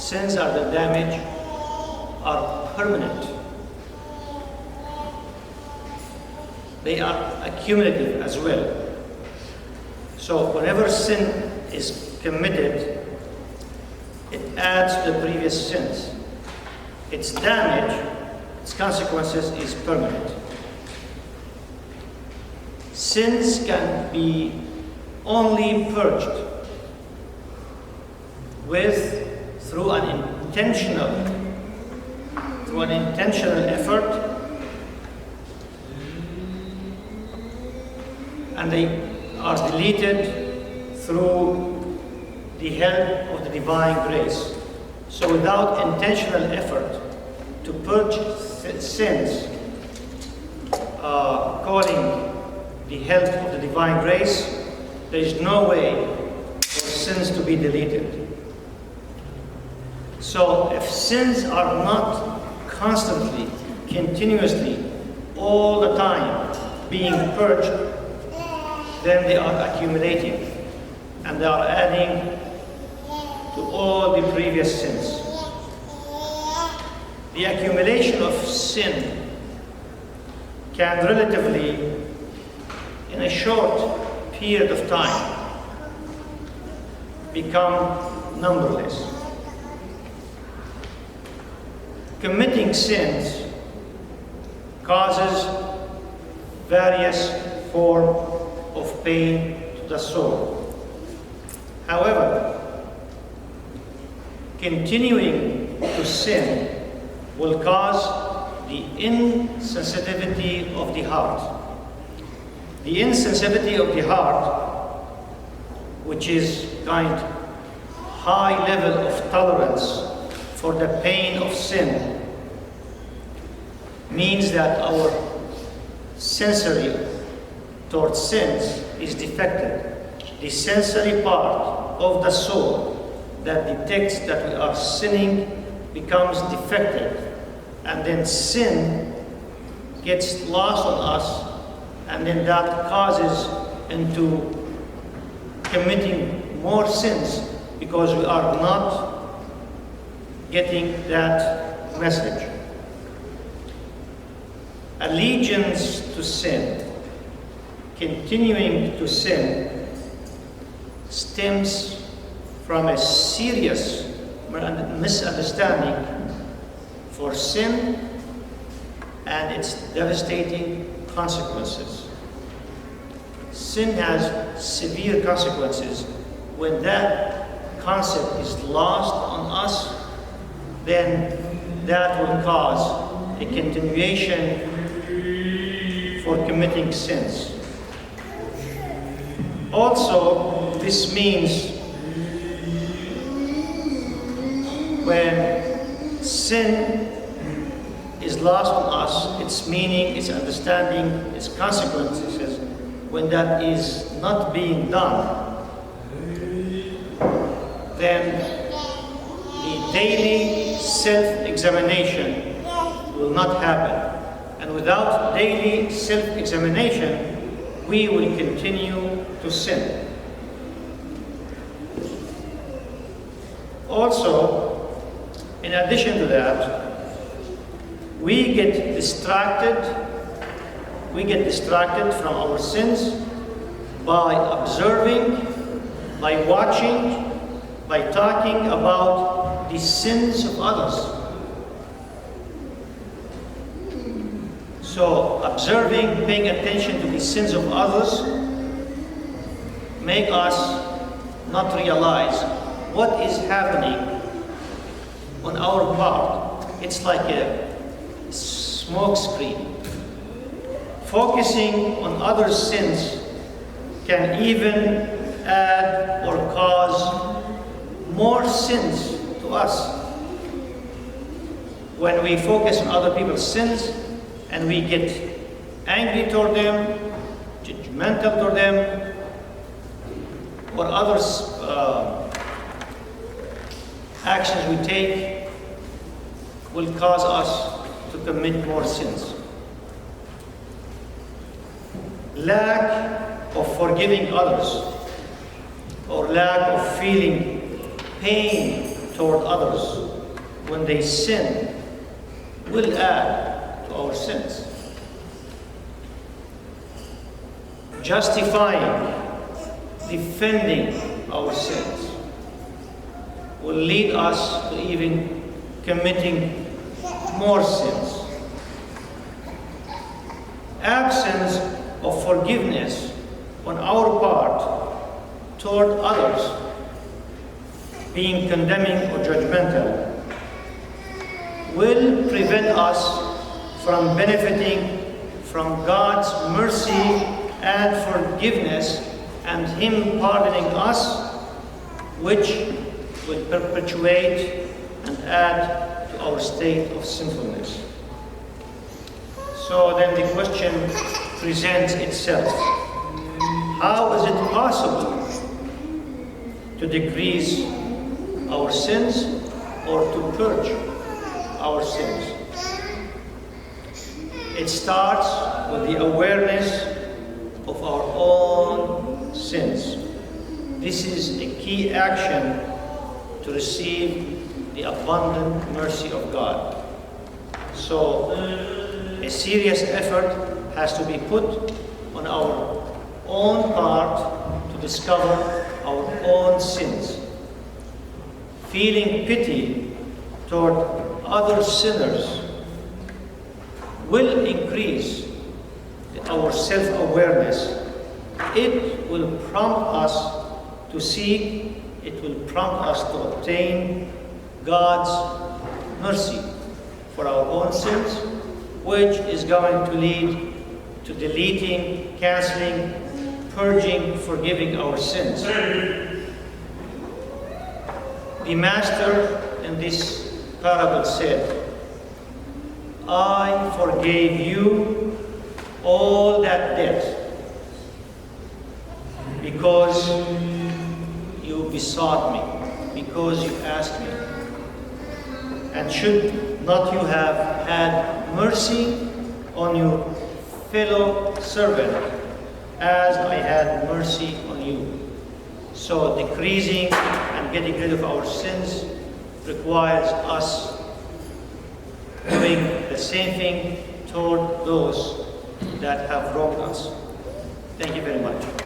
sins are the damage are permanent. They are accumulative as well. So whenever sin is committed, it adds to the previous sins. Its damage, its consequences is permanent. Sins can be only purged through an intentional effort, and they are deleted through the help of the divine grace. So without intentional effort to purge sins, calling the help of the divine grace, there is no way for sins to be deleted. So if sins are not constantly, continuously, all the time being purged, then they are accumulating and they are adding to all the previous sins. The accumulation of sin can relatively, in a short period of time, become numberless. Committing sins causes various forms of pain to the soul. However, continuing to sin will cause the insensitivity of the heart. The insensitivity of the heart, which is high level of tolerance for the pain of sin, means that our sensory towards sins is defective. The sensory part of the soul that detects that we are sinning becomes defective, and then sin gets lost on us, and then that causes into committing more sins because we are not getting that message. Allegiance to sin, continuing to sin, stems from a serious misunderstanding for sin and its devastating consequences. Sin has severe consequences. When that concept is lost on us, then that will cause a continuation for committing sins. Also, this means when sin is lost on us, its meaning, its understanding, its consequences, when that is not being done, then the daily self-examination will not happen. And without daily self-examination, we will continue to sin. Also, in addition to that, we get distracted from our sins by observing, by watching, by talking about the sins of others. So observing, paying attention to the sins of others make us not realize what is happening on our part. It's like a smoke screen. Focusing on others' sins can even add or cause more sins to us. When we focus on other people's sins and we get angry toward them, judgmental toward them, or others' actions we take will cause us to commit more sins. Lack of forgiving others or lack of feeling pain toward others when they sin will add to our sins. Justifying, defending our sins will lead us to even committing more sins. Absence of forgiveness on our part toward others, being condemning or judgmental, will prevent us from benefiting from God's mercy and forgiveness and Him pardoning us, which will perpetuate and add to our state of sinfulness. So then the question presents itself. How is it possible to decrease our sins or to purge our sins? It starts with the awareness of our own sins. This is a key action to receive the abundant mercy of God. So, a serious effort has to be put on our own part to discover our own sins. Feeling pity toward other sinners will increase our self-awareness. It will prompt us to seek, it will prompt us to obtain God's mercy for our own sins, which is going to lead to deleting, canceling, purging, forgiving our sins. The Master in this parable said, I forgave you all that debt because you besought me, because you asked me. And should not you have had mercy on your fellow servant as I had mercy on you? So decreasing and getting rid of our sins requires us doing the same thing toward those that have wronged us. Thank you very much.